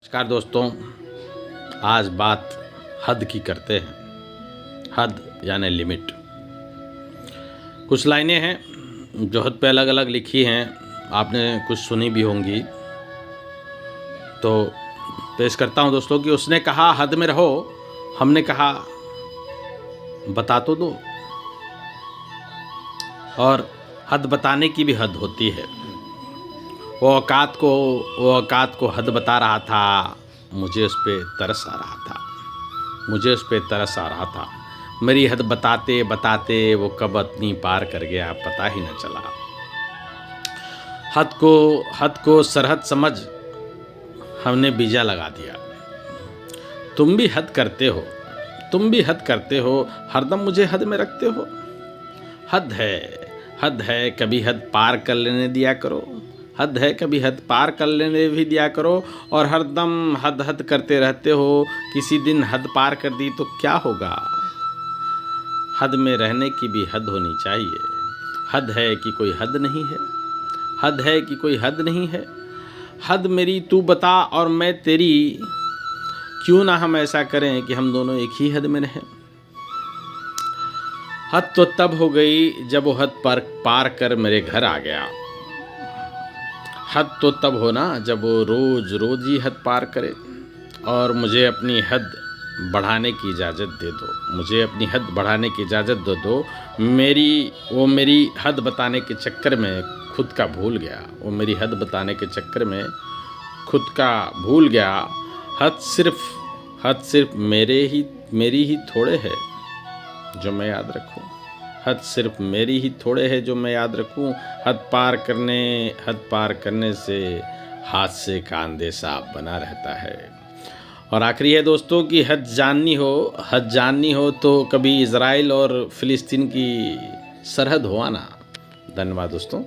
नमस्कार दोस्तों, आज बात हद की करते हैं। हद यानी लिमिट। कुछ लाइनें हैं जो हद पे अलग अलग लिखी हैं, आपने कुछ सुनी भी होंगी, तो पेश करता हूं दोस्तों कि उसने कहा हद में रहो, हमने कहा बता तो दो। और हद बताने की भी हद होती है। वो औकात को हद बता रहा था, मुझे उस पर तरस आ रहा था। मेरी हद बताते बताते वो कब अपनी पार कर गया पता ही न चला। हद को सरहद समझ हमने बीजा लगा दिया। तुम भी हद करते हो, हरदम मुझे हद में रखते हो। हद है, कभी हद पार कर लेने दिया करो। हद है, कभी हद पार कर लेने भी दिया करो। और हरदम हद करते रहते हो, किसी दिन हद पार कर दी तो क्या होगा। हद में रहने की भी हद होनी चाहिए। हद है कि कोई हद नहीं है। हद मेरी तू बता और मैं तेरी, क्यों ना हम ऐसा करें कि हम दोनों एक ही हद में रहें। हद तो तब हो गई जब वो हद पार कर मेरे घर आ गया। हद तो तब हो ना जब वो रोज ही हद पार करे। और मुझे अपनी हद बढ़ाने की इजाज़त दे दो। मेरी हद बताने के चक्कर में खुद का भूल गया। हद सिर्फ मेरी ही थोड़े है जो मैं याद रखूं। हद सिर्फ मेरी ही थोड़े है जो मैं याद रखूं। हद पार करने से हादसे का अंदेशा बना रहता है। और आखिरी है दोस्तों कि हद जाननी हो तो कभी इज़राइल और फ़िलिस्तीन की सरहद हो आना। धन्यवाद दोस्तों।